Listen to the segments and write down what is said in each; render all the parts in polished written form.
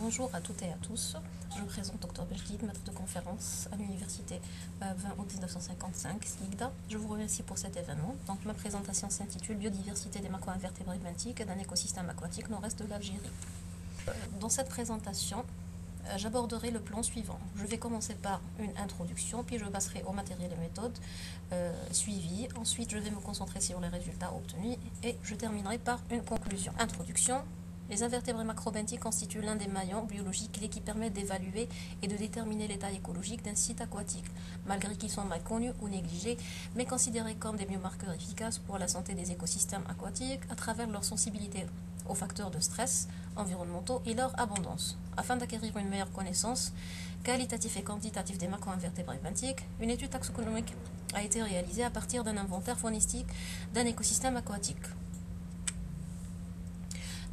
Bonjour à toutes et à tous. Je me présente Dr Bejdid, maître de conférence à l'université 20 août 1955, SLIGDA. Je vous remercie pour cet événement. Donc, ma présentation s'intitule Biodiversité des macro-invertébrés benthiques et d'un écosystème aquatique nord-est de l'Algérie. Dans cette présentation, j'aborderai le plan suivant. Je vais commencer par une introduction, puis je passerai au matériel et méthodes suivis. Ensuite, je vais me concentrer sur les résultats obtenus et je terminerai par une conclusion. Introduction. Les invertébrés macrobenthiques constituent l'un des maillons biologiques clés qui permettent d'évaluer et de déterminer l'état écologique d'un site aquatique, malgré qu'ils sont mal connus ou négligés, mais considérés comme des biomarqueurs efficaces pour la santé des écosystèmes aquatiques à travers leur sensibilité aux facteurs de stress environnementaux et leur abondance. Afin d'acquérir une meilleure connaissance qualitative et quantitative des macro-invertébrés benthiques, une étude taxonomique a été réalisée à partir d'un inventaire faunistique d'un écosystème aquatique.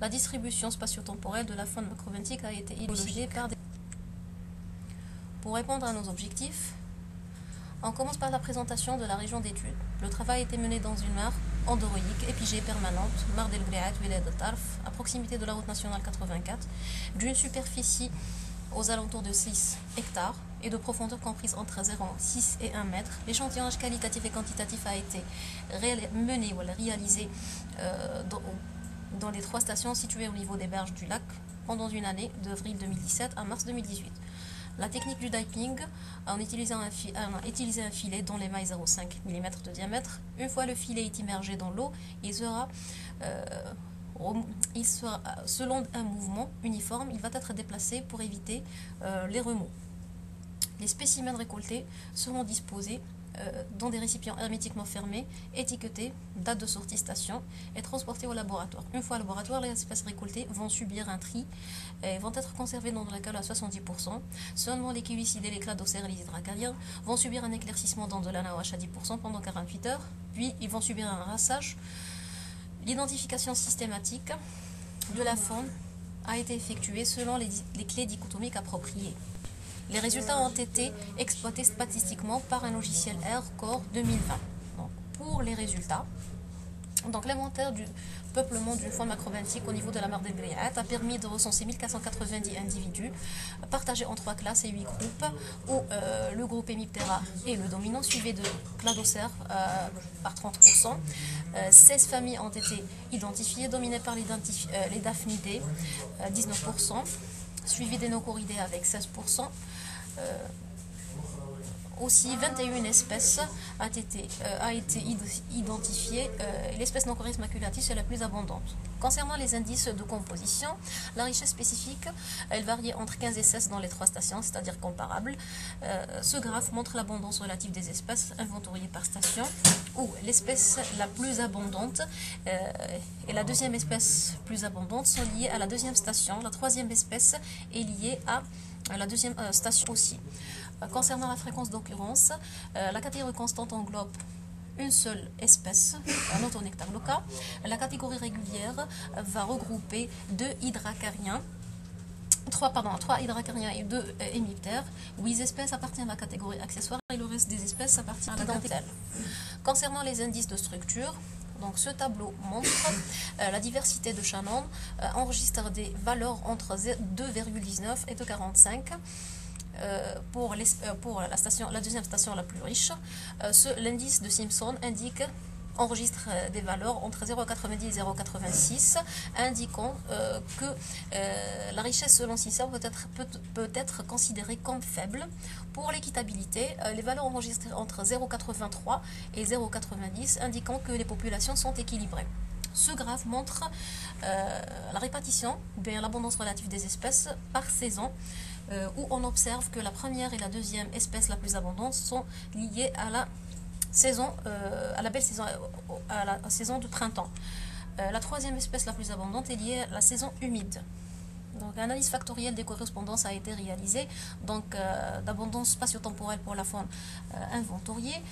La distribution spatio-temporelle de la faune macrobenthique a été élucidée par des... Pour répondre à nos objectifs, on commence par la présentation de la région d'étude. Le travail a été mené dans une mare endoroïque, épigée permanente, mare d'El Ghriat, Wiled Tarf, à proximité de la route nationale 84, d'une superficie aux alentours de 6 hectares et de profondeur comprise entre 0,6 et 1 mètre. L'échantillonnage qualitatif et quantitatif a été mené ou réalisé dans les 3 stations situées au niveau des berges du lac pendant une année, d'avril 2017 à mars 2018. La technique du diping, en utilisant un filet dont l'émail 0,5 mm de diamètre. Une fois le filet est immergé dans l'eau, il sera, selon un mouvement uniforme, il va être déplacé pour éviter les remous. Les spécimens récoltés seront disposés dans des récipients hermétiquement fermés, étiquetés, date de sortie station, et transportés au laboratoire. Une fois au laboratoire, les espèces récoltées vont subir un tri et vont être conservées dans le cale à 70%. Seulement les kiwicidés, les cladocères et les hydracariens vont subir un éclaircissement dans de l'anawash à 10% pendant 48 heures, puis ils vont subir un rassage. L'identification systématique de la faune a été effectuée selon les clés dichotomiques appropriées. Les résultats ont été exploités statistiquement par un logiciel R Core 2020. Donc, pour les résultats, l'inventaire du peuplement d'une faune macrobenthique au niveau de la mare d'El Ghriat a permis de recenser 1490 individus partagés en 3 classes et 8 groupes, où le groupe Hemiptera est le dominant, suivi de Cladocères par 30%. 16 familles ont été identifiées, dominées par les Daphnidés, 19%, suivi des Nocoridés avec 16%. Aussi, 21 espèces a été identifiée. L'espèce Nocoris maculatus est la plus abondante. Concernant les indices de composition, la richesse spécifique, elle variait entre 15 et 16 dans les 3 stations, c'est-à-dire comparables. Ce graphe montre l'abondance relative des espèces inventoriées par station, où l'espèce la plus abondante et la deuxième espèce plus abondante sont liées à la deuxième station. La troisième espèce est liée à la deuxième station aussi. Concernant la fréquence d'occurrence, la catégorie constante englobe une seule espèce, un autonectar local. La catégorie régulière va regrouper 2 hydracariens, 3 hydracariens et 2 hémiptères. 8 espèces appartiennent à la catégorie accessoire et le reste des espèces appartient à la dentelle. Concernant les indices de structure, donc ce tableau montre la diversité de Shannon, enregistre des valeurs entre 2,19 et 2,45. Pour la deuxième station la plus riche, l'indice de Simpson enregistre des valeurs entre 0,90 et 0,86, indiquant que la richesse selon Simpson peut être considérée comme faible. Pour l'équitabilité, les valeurs enregistrées entre 0,83 et 0,90, indiquant que les populations sont équilibrées. Ce graphe montre la répartition, l'abondance relative des espèces par saison, où on observe que la première et la deuxième espèce la plus abondante sont liées à la saison, à la saison de printemps. La troisième espèce la plus abondante est liée à la saison humide. Donc, l'analyse factorielle des correspondances a été réalisée, d'abondance spatio-temporelle pour la faune inventoriée.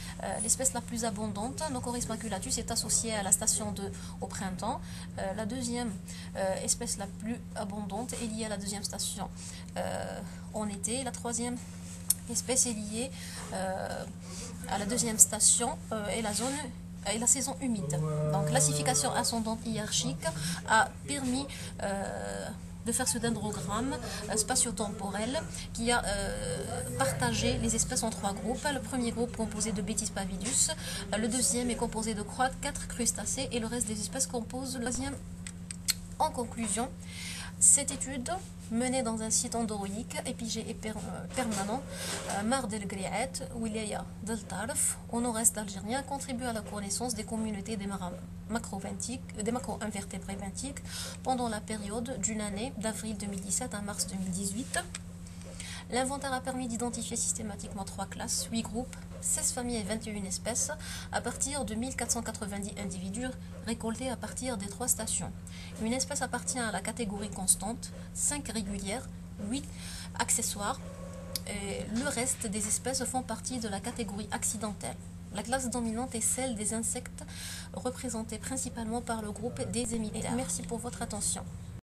L'espèce la plus abondante, Nocoris maculatus, est associée à la station 2 au printemps. La deuxième espèce la plus abondante est liée à la deuxième station en été. La troisième espèce est liée à la deuxième station et la zone et la saison humide. Donc, classification ascendante hiérarchique a permis de faire ce dendrogramme spatio-temporel qui a partagé les espèces en 3 groupes. Le premier groupe composé de Bettis pavidus, le deuxième est composé de 4 crustacés et le reste des espèces compose le troisième. En conclusion, cette étude menée dans un site endoroïque, épigé et permanent, Mar del Griat, Wilaya del Tarf, au nord-est algérien, contribue à la connaissance des communautés des macro-invertébrés benthiques pendant la période d'une année d'avril 2017 à mars 2018. L'inventaire a permis d'identifier systématiquement 3 classes, 8 groupes, 16 familles et 21 espèces à partir de 1490 individus récoltés à partir des 3 stations. Une espèce appartient à la catégorie constante, 5 régulières, 8 accessoires. Et le reste des espèces font partie de la catégorie accidentelle. La classe dominante est celle des insectes, représentée principalement par le groupe des hémiptères. Merci pour votre attention.